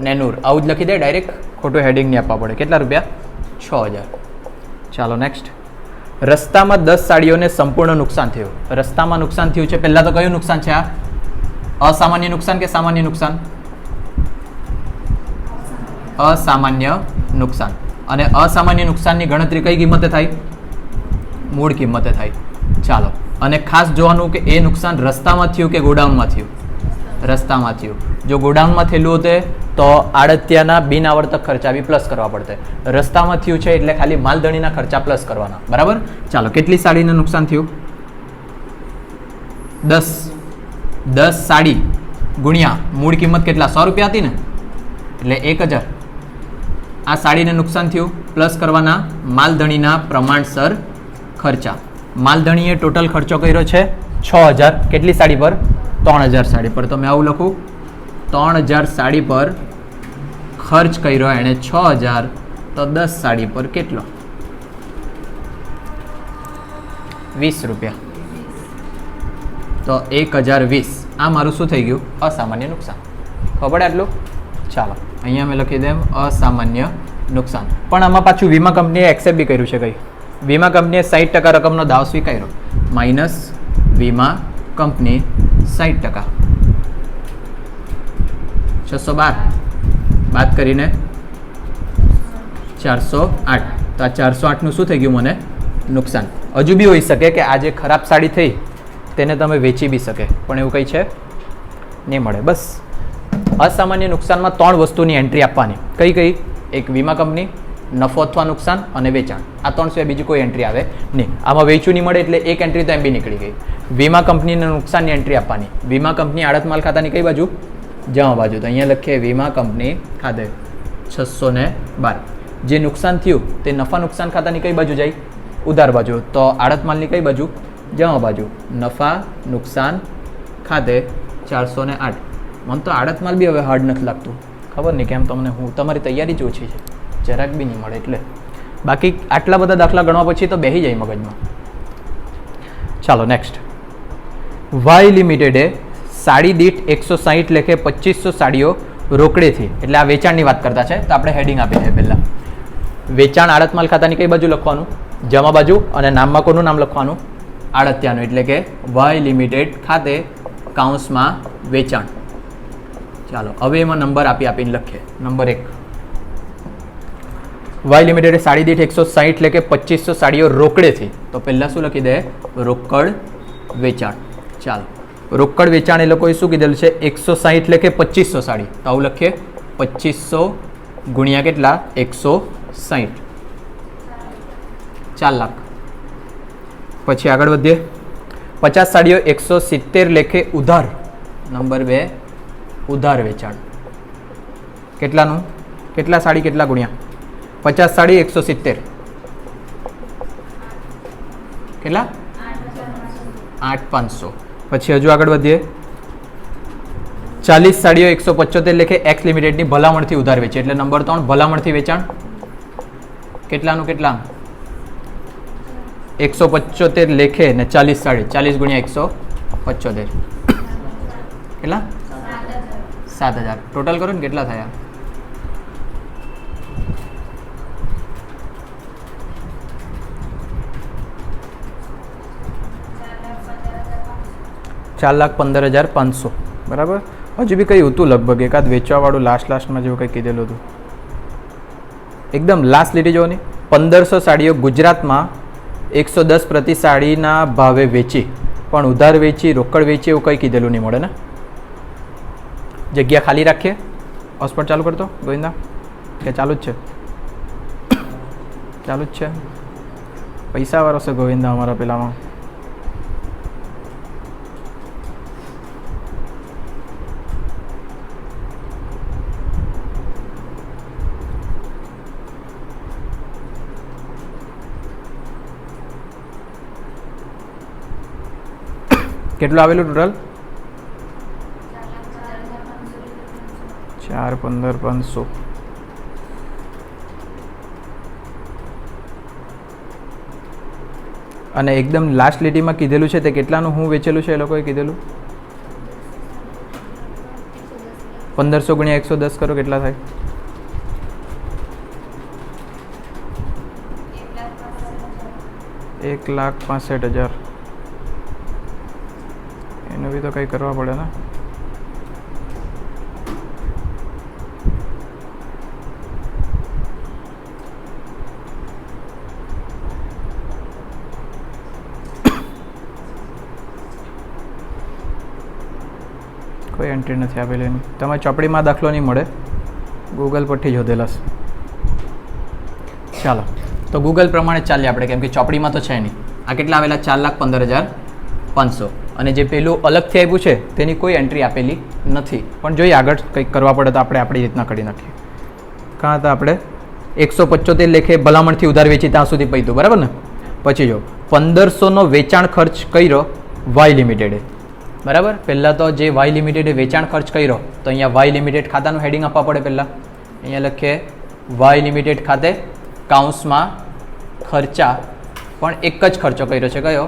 ને નૂર આવું જ લખી દે ડાયરેક્ટ, ખોટું હેડિંગ નહીં આપવા પડે. કેટલા રૂપિયા? 6000. ચાલો નેક્સ્ટ. રસ્તામાં 10 સાડીઓને સંપૂર્ણ નુકસાન થયું. રસ્તામાં નુકસાન થયું છે. પહેલા તો કયું નુકસાન છે? આ અસામાન્ય નુકસાન કે સામાન્ય નુકસાન? અસામાન્ય નુકસાન. અને અસામાન્ય નુકસાનની ગણતરી કઈ કિંમતે થાય? મૂળ કિંમતે થાય. ચાલો, અને ખાસ જોવાનું કે એ નુકસાન રસ્તામાં થયું કે ગોડાઉનમાં થયું? રસ્તામાં થયું. જો ગોડાઉનમાં થયેલું હોતે તો આડતિયાના બિન આવર્તક ખર્ચા બી પ્લસ કરવા પડતે. રસ્તામાં થયું છે એટલે ખાલી માલધણીના ખર્ચા પ્લસ કરવાના. બરાબર? ચાલો, કેટલી સાડીને નુકસાન થયું? 10 સાડી ગુણ્યા મૂળ કિંમત કેટલા? 100 રૂપિયા હતી ને, એટલે 1000. આ સાડીને નુકસાન થયું પ્લસ કરવાના માલધણીના પ્રમાણસર ખર્ચા. માલધણીએ ટોટલ ખર્ચો કર્યો છે 6000. કેટલી સાડી પર? 3000 સાડી પર. તો મેં આવું લખું, 3000 સાડી પર ખર્ચ કર્યો એણે 6000. તો 10 સાડી પર કેટલો? 20 રૂપિયા. તો 1020. આ મારું શું થઈ ગયું? અસામાન્ય નુકસાન. ખબર આટલું? ચાલો, અહીંયા મેં લખી દેમ અસામાન્ય નુકસાન. પણ આમાં પાછું વીમા કંપનીએ એક્સેપ્ટ બી કર્યું છે. કઈ? વીમા કંપનીએ 60% રકમનો દાવ સ્વીકાર્યો. માઇનસ વીમા કંપની 60%. 612 બાદ કરીને 408. તો આ 408નું શું થઈ ગયું મને? નુકસાન. હજુ બી હોઈ શકે કે આ જે ખરાબ સાડી થઈ તેને તમે વેચી બી શકે, પણ એવું કંઈ છે નહીં મળે. બસ અસામાન્ય નુકસાનમાં 3 વસ્તુની એન્ટ્રી આપવાની. કઈ કઈ? એક વીમા કંપની, નફો અથવા નુકસાન અને વેચાણ. આ 3 સિવાય બીજી કોઈ એન્ટ્રી આવે નહીં. આમાં વેચ્યું નહીં મળે એટલે એક એન્ટ્રી તો એમ બી નીકળી ગઈ. વીમા કંપનીને નુકસાનની એન્ટ્રી આપવાની. વીમા કંપની આડત માલ ખાતાની કઈ બાજુ? જમા બાજુ. તો અહીંયા લખીએ વીમા કંપની ખાતે 612. જે નુકસાન થયું તે નફા નુકસાન ખાતાની કઈ બાજુ જાય? ઉધાર બાજુ. તો આડત માલની કઈ બાજુ? જમા બાજુ. નફા નુકસાન ખાતે 408. મને તો આડત માલ બી હવે હાર્ડ નથી લાગતું. ખબર નહીં કેમ, તમને હું તમારી તૈયારી જ ઓછી છે, જરાક બી નહીં મળે એટલે. બાકી આટલા બધા દાખલા ગણવા પછી તો બેસી જાય મગજમાં. ચાલો નેક્સ્ટ. વાય લિમિટેડે સાડી દીઠ 160 લેખે 2500 સાડીઓ રોકડેથી, એટલે આ વેચાણની વાત કરતા છે, તો આપણે હેડિંગ આપી દઈએ પહેલાં. વેચાણ આડત માલ ખાતાની કઈ બાજુ લખવાનું? જમા બાજુ. અને નામમાં કોનું નામ લખવાનું? આડતિયાનું. એટલે કે વાય લિમિટેડ ખાતે કાઉન્સમાં વેચાણ. ચાલો, હવે એમાં નંબર આપીને લખીએ. નંબર 1. વાય લિમિટેડે સાડી દીઠ 160 લેખે 2500 સાડીઓ રોકડેથી. તો પહેલાં શું લખી દે? રોકડ વેચાણ. ચાલો, રોકડ વેચાણ એ લોકોએ શું કીધેલું છે? 160 લેખે 2500 સાડી. તો આવું લખીએ 2500 ગુણ્યા કેટલા? 160. 4 લાખ. પછી આગળ વધીએ. 50 સાડીઓ 170 લેખે ઉધાર. નંબર 2 ઉધાર વેચાણ. કેટલાનું? કેટલા સાડી કેટલા ગુણ્યા? 50 સાડી 170 કેટલા? 8500. પછી હજુ આગળ વધીએ. 40 સાડીઓ 175 લેખે એક્સ લિમિટેડની ભલામણથી ઉધાર વેચી. એટલે નંબર 3 ભલામણથી વેચાણ. કેટલાનું? કેટલાનું? 175 લેખે ને 40 સાડી. 40 ગુણ્યા 175 કેટલા? 7000. ટોટલ કરો ને કેટલા થયા? 4,15,500. બરાબર. હજુ બી કંઈ હતું લગભગ એકાદ વેચવાવાળું લાસ્ટમાં જેવું કંઈ કીધેલું હતું. એકદમ લાસ્ટ લીટી જોવાની. 1500 સાડીઓ ગુજરાતમાં 110 પ્રતિ સાડીના ભાવે વેચી, પણ ઉધાર વેચી, રોકડ વેચી એવું કંઈ કીધેલું નહીં મળે ને. જગ્યા ખાલી રાખીએ. હોસ્પિટલ ચાલુ કરતો ગોવિંદા કે ચાલુ જ છે? ચાલુ જ છે. પૈસાવાળો છે ગોવિંદા અમારા પેલામાં. કેટલું આવેલું ટોટલ? 4,15,500. અને એકદમ લાસ્ટ લીટીમાં કીધેલું છે તે કેટલાનું હું વેચેલું છે એ લોકોએ કીધેલું? 1500 ગુણ્યા 110 કરો, કેટલા થાય? 1,65,000. એનું બી તો કંઈ કરવા પડે ને. કોઈ એન્ટ્રી નથી આપેલી એની. તમે ચોપડીમાં દાખલો નહીં મળે, ગૂગલ પરથી શોધેલા છે. ચાલો, તો ગૂગલ પ્રમાણે ચાલીએ આપણે, કેમ કે ચોપડીમાં તો છે નહીં. આ કેટલા આવેલા? 4,15,500. અને જે પેલું અલગથી આપ્યું છે તેની કોઈ એન્ટ્રી આપેલી નથી. પણ જોઈએ આગળ કંઈક કરવા પડે તો આપણે આપણી રીતના કરી નાખીએ. કાં હતા આપણે 175 લેખે ભલામણથી ઉધાર વેચી ત્યાં સુધી પૈતું, બરાબર ને? પછી જો 1500નો વેચાણ ખર્ચ કર્યો વાય લિમિટેડે, બરાબર. પહેલાં તો જે વાય લિમિટેડે વેચાણ ખર્ચ કર્યો તો અહીંયા વાય લિમિટેડ ખાતાનું હેડિંગ આપવા પડે. પહેલાં અહીંયા લખીએ વાય લિમિટેડ ખાતે કાઉન્સમાં ખર્ચા, પણ એક જ ખર્ચો કર્યો છે. કયો?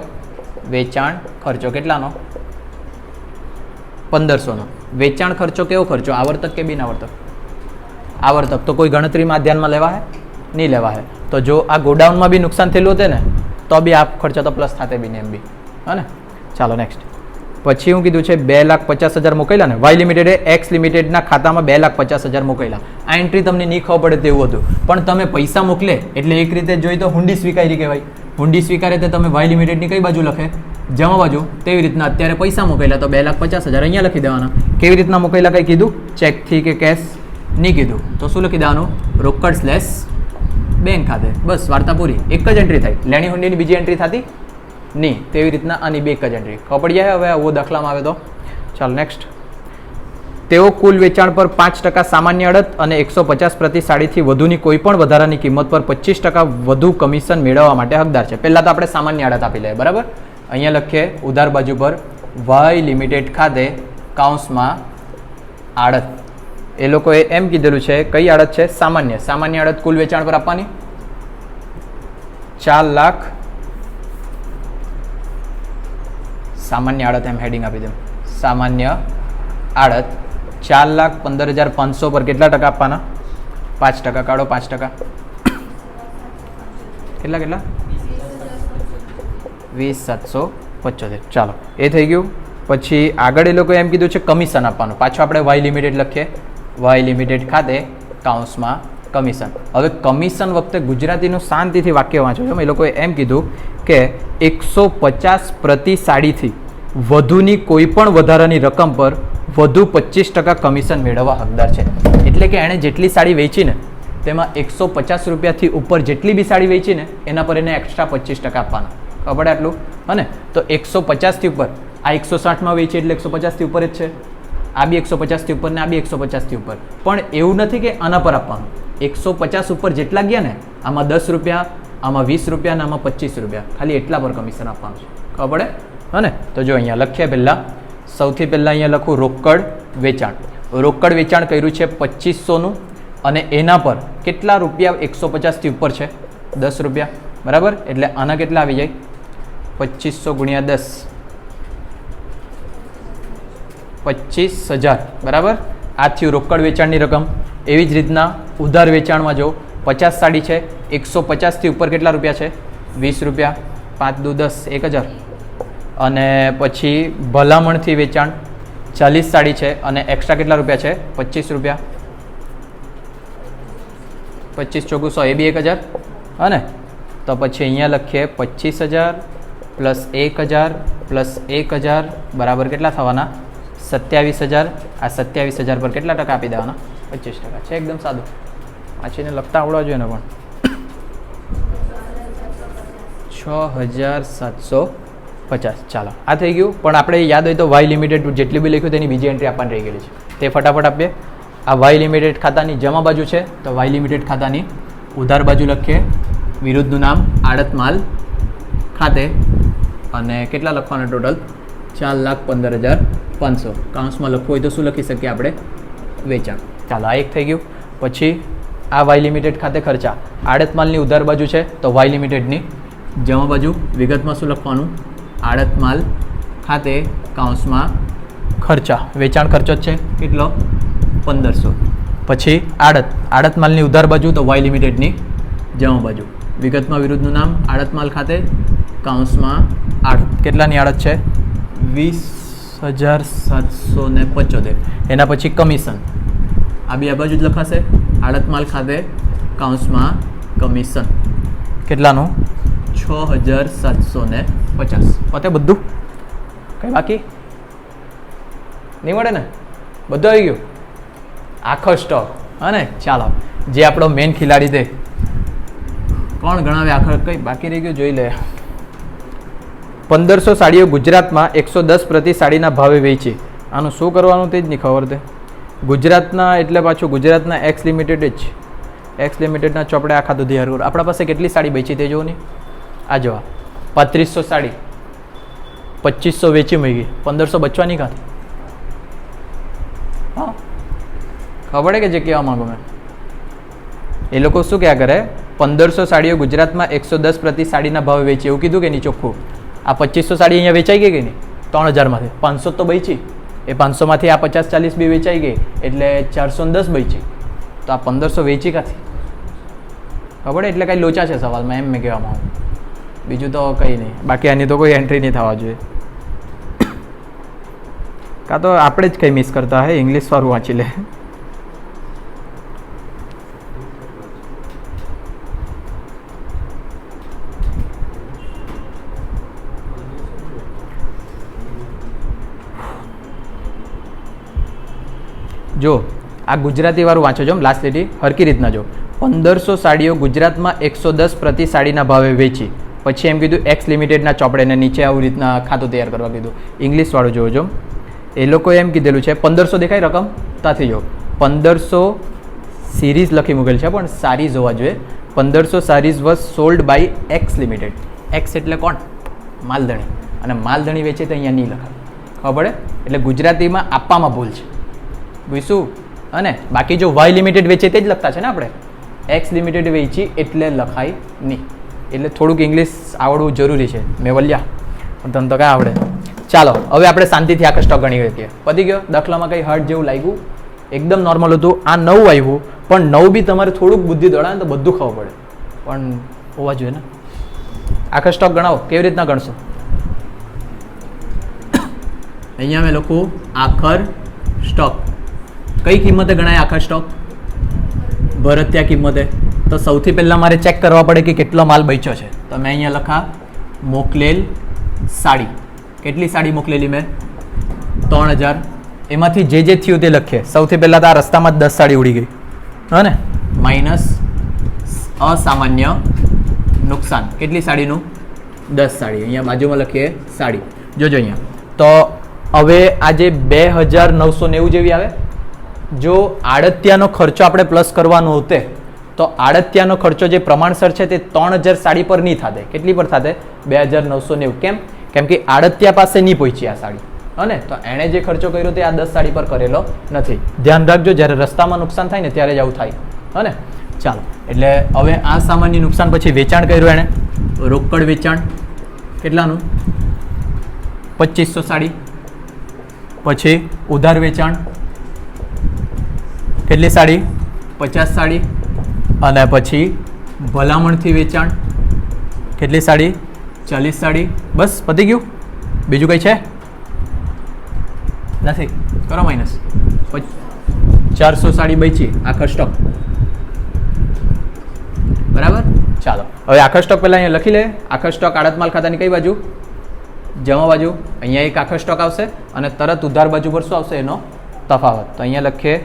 વેચાણ ખર્ચો. કેટલાનો? 1500નો. વેચાણ ખર્ચો કેવો ખર્ચો? આવર્તક કે બિન આવર્તક? આવર્તક. તો કોઈ ગણતરીમાં ધ્યાનમાં લેવા હે? નહીં લેવા હે. તો જો આ ગોડાઉનમાં બી નુકસાન થયેલું હતું ને તો બી આ ખર્ચો તો પ્લસ થાતે બી ને એમ બી, હા ને? ચાલો નેક્સ્ટ. પછી હું કીધું છે 2,50,000 મોકલ્યા ને વાય લિમિટેડે એક્સ લિમિટેડના ખાતામાં 2,50,000 મોકલ્યા. આ એન્ટ્રી તમને નહીં ખબર પડે તેવું હતું, પણ તમે પૈસા મોકલે એટલે એક રીતે જોઈ તો હુંડી સ્વીકારી કહેવાય. હુંડી સ્વીકારે તે તમે વાય લિમિટેડની કઈ બાજુ લખે? જમા બાજુ. તેવી રીતના અત્યારે પૈસા મોકલ્યા તો 2,50,000 અહીંયા લખી દેવાના. કેવી રીતના મોકલ્યા કંઈ કીધું? ચેકથી કે કેશ? નહીં કીધું. તો શું લખી દેવાનું? રોકડ સ્લેશ બેંક ખાતે. બસ, વાર્તા પૂરી. એક જ એન્ટ્રી થાય. લેણી હુંડીની બીજી એન્ટ્રી થતી નહીં. તેવી રીતના આની બે એક જ એન્ટ્રી. ખબર પડી જાય હવે આવો દાખલામાં આવે તો. ચાલો નેક્સ્ટ. તેઓ કુલ વેચાણ પર 5% સામાન્ય અડત અને 150 પ્રતિ સાડીથી વધુની કોઈપણ વધારાની કિંમત પર 25% વધુ કમિશન મેળવવા માટે હકદાર છે. પહેલાં તો આપણે સામાન્ય અડત આપી લઈએ, બરાબર. અહીંયા લખીએ ઉધાર બાજુ પર વાય લિમિટેડ ખાતે કાઉન્સમાં આડત. એ લોકોએ એમ કીધેલું છે કઈ આડત છે? સામાન્ય. સામાન્ય આડત કુલ વેચાણ પર આપવાની 4 લાખ. સામાન્ય આડત એમ હેડિંગ આપી દઉં. સામાન્ય આડત 4,15,500 પર કેટલા ટકા આપવાના? 5%. કાઢો 5%. કેટલા કેટલા? 20,775. ચાલો, એ થઈ ગયું. પછી આગળ એ લોકો એમ કીધું છે કમિશન આપવાનું. પાછું આપણે વાય લિમિટેડ લખીએ. વાય લિમિટેડ ખાતે કાઉન્સમાં કમિશન. હવે કમિશન વખતે ગુજરાતીનું શાંતિથી વાક્ય વાંચો છો. એ લોકોએ એમ કીધું કે 150 પ્રતિ સાડીથી વધુની કોઈ પણ વધારાની રકમ પર વધુ 25% કમિશન મેળવવા હકદાર છે. એટલે કે એણે જેટલી સાડી વેચીને તેમાં 150 રૂપિયાથી ઉપર જેટલી બી સાડી વેચીને એના પર એને એક્સ્ટ્રા 25% આપવાના. ખબર આટલું? અને તો 150થી ઉપર, આ 160માં વેચી એટલે 150થી ઉપર જ છે. આ બી 150થી ઉપર ને આ બી 150થી ઉપર. પણ એવું નથી કે આના પર આપવાનું. 150 ઉપર જેટલા ગયા ને, આમાં 10 રૂપિયા, આમાં 20 રૂપિયા અને આમાં 25 રૂપિયા, ખાલી એટલા પર કમિશન આપવાનું છે. ખબર પડે? હા ને? તો જો અહીંયા લખીએ. પહેલાં સૌથી પહેલાં અહીંયા લખું રોકડ વેચાણ. રોકડ વેચાણ કર્યું છે 2500નું અને એના પર કેટલા રૂપિયા? 150થી ઉપર છે 10 રૂપિયા, બરાબર. એટલે આના કેટલા આવી જાય? 2500 ગુણ્યા 10, 25,000, બરાબર. આ થયું રોકડ વેચાણની રકમ. એવી જ રીતના ઉધાર વેચાણમાં જો 50 સાડી છે, 150થી ઉપર કેટલા રૂપિયા છે? 20 રૂપિયા. 5 દુ 10, 1,000. અને પછી ભલામણથી વેચાણ 40 સાડી છે અને એક્સ્ટ્રા કેટલા રૂપિયા છે? 25 રૂપિયા. 25 ચોકું 100, એ બી 1,000. હા ને? તો પછી અહીંયા લખીએ 25,000 પ્લસ 1,000 પ્લસ 1,000 બરાબર કેટલા થવાના? 27,000. આ 27,000 પર કેટલા ટકા આપી દેવાના? 25% છે. એકદમ સાદું. વાંચીને લખતા આવડવા જોઈએ ને. પણ 6,750. ચાલો, આ થઈ ગયું. પણ આપણે યાદ હોય તો વાય લિમિટેડ જેટલી બી લખ્યું તેની બીજી એન્ટ્રી આપવાની રહી ગયેલી છે, તે ફટાફટ આપીએ. આ વાય લિમિટેડ ખાતાની જમા બાજુ છે, તો વાય લિમિટેડ ખાતાની ઉધાર બાજુ લખીએ. વિરુદ્ધનું નામ આડત માલ ખાતે. અને કેટલા લખવાના? ટોટલ 4,15,500 કાઉન્સમાં લખવું હોય તો શું લખી શકીએ આપણે? વેચાણ. ચાલો, આ એક થઈ ગયું. પછી આ વાય લિમિટેડ ખાતે ખર્ચા. આડત માલની ઉધાર બાજુ છે તો વાય લિમિટેડની જમા બાજુ વિગતમાં શું લખવાનું? આડત માલ ખાતે કાઉન્સમાં ખર્ચા. વેચાણ ખર્ચો જ છે કેટલો? 1500. પછી આડત માલની ઉધાર બાજુ તો વાય લિમિટેડની જમા બાજુ વિગતમાં વિરુદ્ધનું નામ આડત માલ ખાતે કાઉન્સમાં આડત. કેટલાની આડત છે? 20,775. એના પછી કમિશન. આ બી આ બાજુ જ લખાશે. આડત માલ ખાતે કાઉન્સમાં કમિશન કેટલાનું? 6,750. પતે બધું? કંઈ બાકી નહીં મળે ને? બધું આવી ગયું. આખો સ્ટોક. હા ને? ચાલો, જે આપણો મેઇન ખિલાડી તે કોણ ગણાવે? આખર કંઈ બાકી રહી ગયું જોઈ લે. 1500 સાડીઓ ગુજરાતમાં 110 પ્રતિ સાડીના ભાવે વેચી. આનું શું કરવાનું તે જ નહીં ખબર. તે ગુજરાતના એટલે પાછું ગુજરાતના એક્સ લિમિટેડ જ. એક્સ લિમિટેડના ચોપડે આખા તો તૈયાર કરો. આપણા પાસે કેટલી સાડી વેચી તે જોવો નહીં. આ જોવા 3500 સાડી 2500 વેચી મળી ગઈ. 1500 બચવાની કાંથી? હા, ખબર છે કે જે કહેવા માંગુ મેં. એ લોકો શું કહ્યા કરે? 1500 સાડીઓ ગુજરાતમાં 110 પ્રતિ સાડીના ભાવે વેચી. એવું કીધું કે નહીં ચોખ્ખું? આ 2500 સાડી અહીંયા વેચાઈ ગઈ કે નહીં? 3000માંથી 500 તો બચી. એ 500માંથી આ 50-40 બી વેચાઈ ગઈ એટલે 410 બચી. તો આ 1500 વેચી કાંથી? ખબર? એટલે કંઈ લોચા છે સવાલમાં, એમ મેં કહેવા માંગુ. બીજું તો કંઈ નહીં. બાકી આની તો કોઈ એન્ટ્રી નહીં થવા જોઈએ. કાં તો આપણે જ કંઈ મિસ કરતા હે. ઇંગ્લિશ વાળું વાંચી લે. જો આ ગુજરાતી વાળું વાંચો છો, લાસ્ટ લીટી હરકી રીતના જો. 1500 સાડીઓ ગુજરાતમાં 110 પ્રતિ સાડીના ભાવે વેચી. પછી એમ કીધું એક્સ લિમિટેડના ચોપડેને નીચે આવી રીતના ખાતું તૈયાર કરવા કીધું. ઇંગ્લિશ વાળું જોવો જો. એ લોકોએ એમ કીધેલું છે 1500 દેખાય રકમ ત્યાંથી જો. 1500 સિરીઝ લખી મૂકેલ છે પણ સારીઝ હોવા જોઈએ. 1500 saris was sold by X limited. X એટલે કોણ? માલધણી. અને માલધણી વેચે તો અહીંયા નહીં લખાય. ખબર પડે? એટલે ગુજરાતીમાં આપવામાં ભૂલ છે. શું? અને બાકી જો વાય લિમિટેડ વેચે તે જ લખતા છે ને આપણે. એક્સ લિમિટેડ વેચી એટલે લખાય નહીં. એટલે થોડુંક ઇંગ્લિશ આવડવું જરૂરી છે. મેં વલ્યા પણ તમને તો કાંઈ આવડે. ચાલો, હવે આપણે શાંતિથી આખા સ્ટોક ગણી શકીએ. પતી ગયો. દાખલામાં કંઈ હાર્ડ જેવું લાગ્યું? એકદમ નોર્મલ હતું. આ 9 આવ્યું પણ 9 બી તમારે થોડુંક બુદ્ધિ દોડાવે તો બધું ખબર પડે. પણ હોવા જોઈએ ને. આખા સ્ટોક ગણાવો. કેવી રીતના ગણશો? અહીંયા મેં લખું આખર સ્ટોક. કઈ કિંમતે ગણાય આખા સ્ટોક? ભરતિયા કિંમતે. તો સૌથી પહેલાં મારે ચેક કરવા પડે કે કેટલો માલ બચ્યો છે. તો મેં અહીંયા લખા મોકલેલ સાડી. કેટલી સાડી મોકલેલી મેં? 3000. એમાંથી જે થયું તે લખીએ. સૌથી પહેલાં તો આ રસ્તામાં જ 10 સાડી ઉડી ગઈ. હા ને? માઇનસ અસામાન્ય નુકસાન. કેટલી સાડીનું? 10 સાડી. અહીંયા બાજુમાં લખીએ સાડી. જોજો અહીંયા. તો હવે આ જે 2990 જેવી આવે. જો આડતિયાનો ખર્ચો આપણે પ્લસ કરવાનો હોતે તો આડતિયાનો ખર્ચો જે પ્રમાણસર છે તે 3000 સાડી પર નહીં થાતે. કેટલી પર થાતે? 2990. કેમ? કેમ કે આડતિયા પાસે નહીં પહોંચી આ સાડી. અને તો એણે જે ખર્ચો કર્યો તે આ 10 સાડી પર કરેલો નથી. ધ્યાન રાખજો, જ્યારે રસ્તામાં નુકસાન થાય ને ત્યારે જ આવું થાય. હા ને? ચાલો, એટલે હવે આ સામાન્ય નુકસાન પછી વેચાણ કર્યું એણે. રોકડ વેચાણ કેટલાનું? 2500 સાડી. પછી ઉધાર વેચાણ કેટલી સાડી? 50 સાડી. અને પછી ભલામણથી વેચાણ કેટલી સાડી? 40 સાડી. બસ પતી ગયું. બીજું કંઈ છે? નથી. કરો માઇનસ. 400 સાડી બચી આખા સ્ટોક. બરાબર. ચાલો, હવે આખા સ્ટોક પહેલાં અહીંયા લખી લે. આખા સ્ટોક આડત માલ ખાતાની કઈ બાજુ? જમા બાજુ. અહીંયા એક આખા સ્ટોક આવશે અને તરત ઉધાર બાજુ પર શું આવશે? એનો તફાવત. તો અહીંયા લખીએ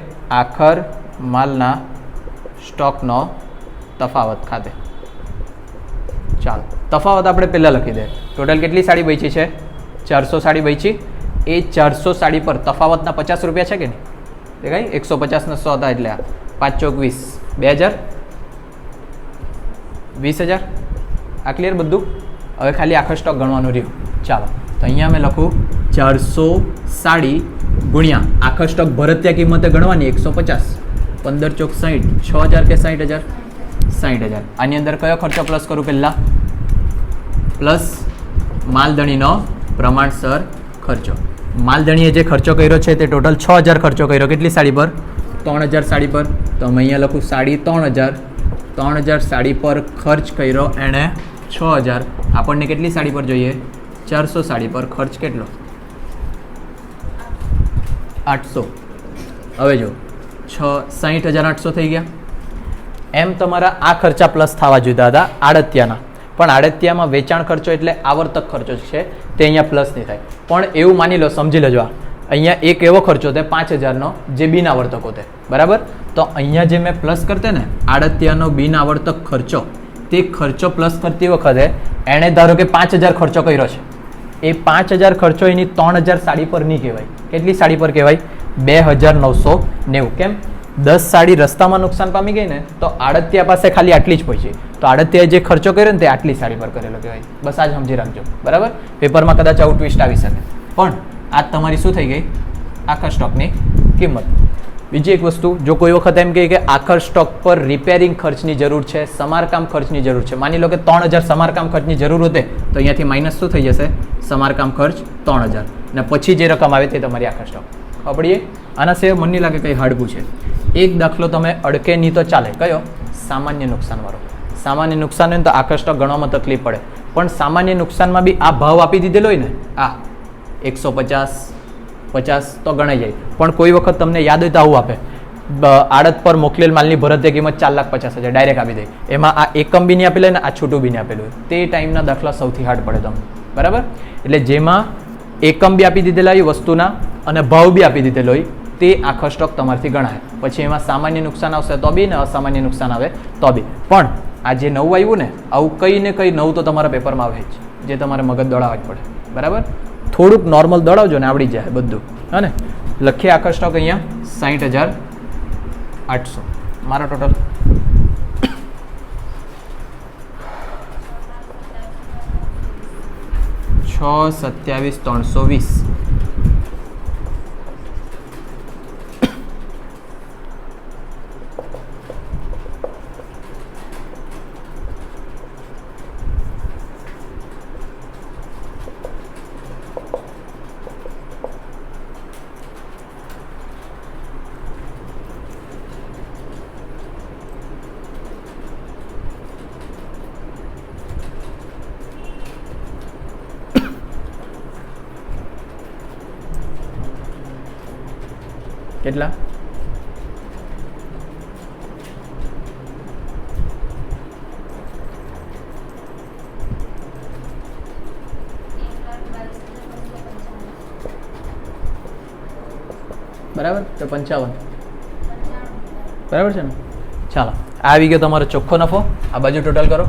આખર માલના સ્ટોકનો તફાવત ખાતે. ચાલો, તફાવત આપણે પહેલાં લખી દે. ટોટલ કેટલી સાડી બચી છે? 400 સાડી બચી. એ 400 સાડી પર તફાવતના 50 રૂપિયા છે કે નહીં? દેખાય? 150 ને 100 હતા એટલે આ 5 ચોક 20. 2000 20000. આ ક્લિયર બધું? હવે ખાલી આખો સ્ટોક ગણવાનું રહ્યું. ચાલો, તો અહીંયા મેં લખું 400 સાડી ગુણ્યા આખા સ્ટોક ભરતિયા કિંમતે ગણવાની 150, 15 ચોક 60, 6000 કે 60000, 60000. આની અંદર કયો ખર્ચો પ્લસ કરું પહેલા? પ્લસ માલધણીનો પ્રમાણસર ખર્ચો. માલધણીએ જે ખર્ચો કર્યો છે તે ટોટલ 6000 ખર્ચો કર્યો. કેટલી સાડી પર? 3000 સાડી પર. તો અમે અહીંયા લખું સાડી 3000 સાડી પર ખર્ચ કર્યો એણે 6000. આપણને કેટલી સાડી પર જોઈએ? 400 સાડી પર ખર્ચ કેટલો? 800. હવે જો 60800 થઈ ગયા. એમ તમારા આ ખર્ચા પ્લસ થવા જોઈતા હતા આડતિયાના, પણ આડતિયામાં વેચાણ ખર્ચો એટલે આવર્તક ખર્ચો છે તે અહીંયા પ્લસ નહીં થાય. પણ એવું માની લો, સમજી લેજો, અહીંયા એક એવો ખર્ચો તે 5000નો જે બિનઆવર્તકો તે બરાબર. તો અહીંયા જે મેં પ્લસ કરતે ને આડતિયાનો બિનઆવર્તક ખર્ચો, તે ખર્ચો પ્લસ કરતી વખતે એણે ધારો કે 5000 ખર્ચો કર્યો છે. એ 5000 ખર્ચો એની 3000 સાડી પર નહીં કહેવાય. કેટલી સાડી પર કહેવાય? 2990. કેમ? 10 સાડી રસ્તામાં નુકસાન પામી ગઈ ને તો આડતિયા પાસે ખાલી આટલી જ પહોંચી. તો આડતિયાએ જે ખર્ચો કર્યો ને તે આટલી સાડી પર કરેલો કહેવાય. બસ આ જ સમજી રાખજો બરાબર. પેપરમાં કદાચ આવું ટ્વિસ્ટ આવી શકે, પણ આ તમારી શું થઈ ગઈ? આખા સ્ટોકની કિંમત. બીજી એક વસ્તુ, જો કોઈ વખત એમ કહે કે આખા સ્ટોક પર રિપેરિંગ ખર્ચની જરૂર છે, સમારકામ ખર્ચની જરૂર છે, માની લો કે 3000 સમારકામ ખર્ચની જરૂર હોતે તો અહીંયાથી માઇનસ શું થઈ જશે? સમારકામ ખર્ચ 3000 ને પછી જે રકમ આવે તે તમારી આખા સ્ટોક. આપણીએ આના સિવાય મને નહીં લાગે કંઈ હાડકું છે. એક દાખલો તમે અડકે નહીં તો ચાલે. કયો? સામાન્ય નુકસાનવાળો. સામાન્ય નુકસાન હોય ને તો આખા સ્ટોક ગણવામાં તકલીફ પડે, પણ સામાન્ય નુકસાનમાં બી આ ભાવ આપી દીધેલો હોય ને, આ 150 તો ગણાઈ જાય. પણ કોઈ વખત તમને યાદ હોય તો આવું આપે, આડત પર મોકલેલ માલની ભરતીય કિંમત 4,50,000 ડાયરેક્ટ આપી દે. એમાં આ એકમ બી નહીં આપેલું હોય ને આ છૂટું બી નહીં આપેલું હોય. તે ટાઈમના દાખલા સૌથી હાર્ડ પડે તમને બરાબર. એટલે જેમાં એકમ બી આપી દીધેલા હોય વસ્તુના અને ભાવ બી આપી દીધેલો હોય તે આખો સ્ટોક તમારથી ગણાય. પછી એમાં સામાન્ય નુકસાન આવશે તો બી ને અસામાન્ય નુકસાન આવે તો બી. પણ આ જે નવું આવ્યું ને, આવું કંઈ ને કંઈ નવું તો તમારા પેપરમાં આવે જ, જે તમારે મગજ દોડાવવા જ પડે બરાબર. થોડુંક નોર્મલ દોડાવજો ને આવડી જાય બધું. હા ને, લખીએ આખો સ્ટોક અહીંયા 60800. મારો ટોટલ 627,320. કેટલા? બરાબર. તો 55 બરાબર છે ને. ચાલો, આ આવી ગયો તમારો ચોખ્ખો નફો. આ બાજુ ટોટલ કરો.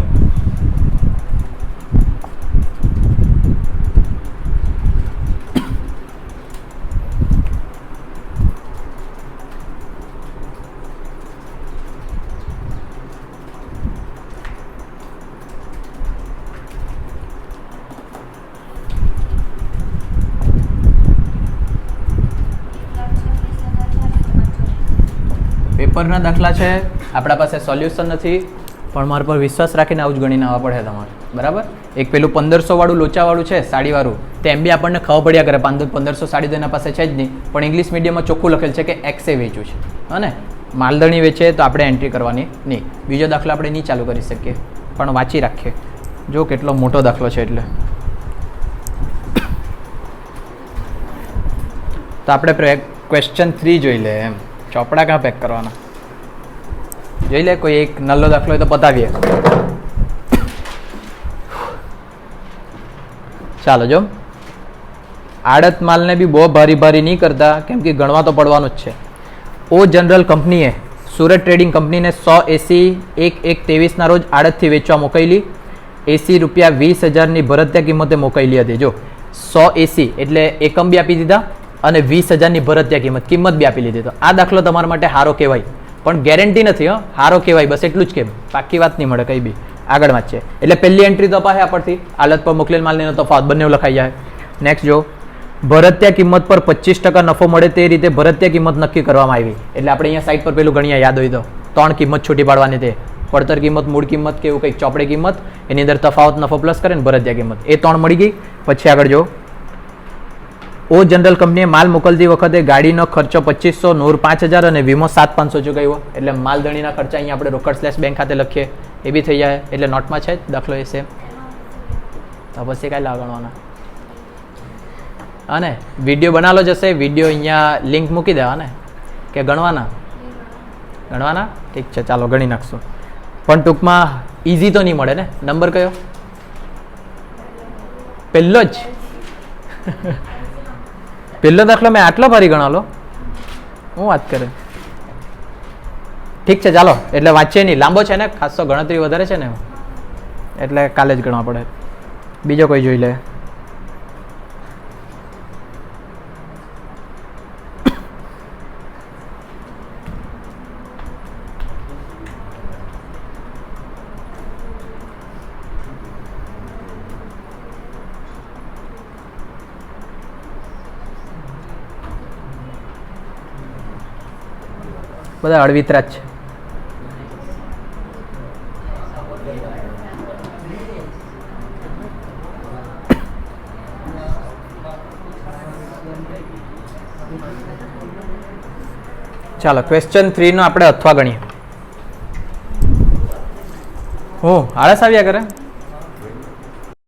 પેપરના દાખલા છે, આપણા પાસે સોલ્યુશન નથી, પણ મારા પર વિશ્વાસ રાખીને આવું જ ગણીને આવવા પડે તમારે બરાબર. એક પેલું 1500 વાળું લોચાવાળું છે સાડીવાળું, તેમ બી આપણને ખબર પડ્યા કરે 1500 સાડી તો એના પાસે છે જ નહીં, પણ ઇંગ્લિશ મીડિયમમાં ચોખ્ખું લખેલ છે કે એક્સે વેચ્યું છે. હા ને, માલધણી વેચે તો આપણે એન્ટ્રી કરવાની નહીં. બીજો દાખલો આપણે નહીં ચાલુ કરી શકીએ, પણ વાંચી રાખીએ. જો કેટલો મોટો દાખલો છે એટલે. તો આપણે ક્વેશ્ચન 3 જોઈ લે. એમ ચોપડા ક્યાં પેક કરવાના જોઈ લે. કોઈ એક નલ્લો દાખલો હોય તો પતાવીએ. ચાલો જો, આડત માલને બી બહુ ભારી નહીં કરતા, કેમ કે ગણવા તો પડવાનું જ છે. ઓ જનરલ કંપનીએ સુરત ટ્રેડિંગ કંપનીને 100 એસી 1/1/23 રોજ આડતથી વેચવા મોકલી. એસી રૂપિયા 20,000ની ભરતીય કિંમતે મોકલી હતી. જો 100 એસી એટલે એકમ બી આપી દીધા અને 20,000ની ભરતીય કિંમત બી આપી લીધી. તો આ દાખલો તમારા માટે સારો કહેવાય, પણ ગેરંટી નથી. સારો કહેવાય બસ એટલું જ કેમ, બાકી વાત નહીં મળે કંઈ બી. આગળમાં જ છે એટલે પહેલી એન્ટ્રી તો અપાશે આપણથી, આડત પર મોકલેલ માલની તફાવત બંને લખાઈ જાય. નેક્સ્ટ જો, ભરતીય કિંમત પર 25% નફો મળે તે રીતે ભરતીય કિંમત નક્કી કરવામાં આવી. એટલે આપણે અહીંયા સાઈડ પર પેલું ગણ્યા યાદ હોય તો 3 કિંમત છૂટી પાડવાની તે પડતર કિંમત, મૂળ કિંમત કે એવું કંઈક ચોપડે કિંમત, એની અંદર તફાવત નફો પ્લસ કરે ને ભરતીય કિંમત, એ 3 મળી ગઈ. પછી આગળ જો ઓ જનરલ કંપનીએ માલ મોકલતી વખતે ગાડીનો ખર્ચો 2500, નૂર 5000 અને વીમો 7500 ચૂકવ્યો. એટલે માલધણીના ખર્ચા અહીંયા આપણે રોકડ સ્લેશ બેંક ખાતે લખીએ એ બી થઈ જાય. એટલે નોટમાં છે દાખલો એ સેમ. તો પછી કાંઈ લાગણવાના અને વિડીયો બનાવેલો જશે, વિડીયો અહીંયા લિંક મૂકી દેવા ને કે ગણવાના ઠીક છે, ચાલો ગણી નાખશું. પણ ટૂંકમાં ઇઝી તો નહીં મળે ને. નંબર કયો? પહેલો જ પહેલો દાખલો મેં આટલો ભારી ગણાલો. હું વાત કરે. ઠીક છે ચાલો, એટલે વાંચીએ નહીં, લાંબો છે ને, ખાસ તો ગણતરી વધારે છે ને, એટલે કાલે જ ગણવા પડે. બીજો કોઈ જોઈ લે. બધા અળવિતરા જ છે. ચાલો ક્વેશ્ચન 3 નો આપણે અથવા ગણીએ. આળસ આવ્યા કરે.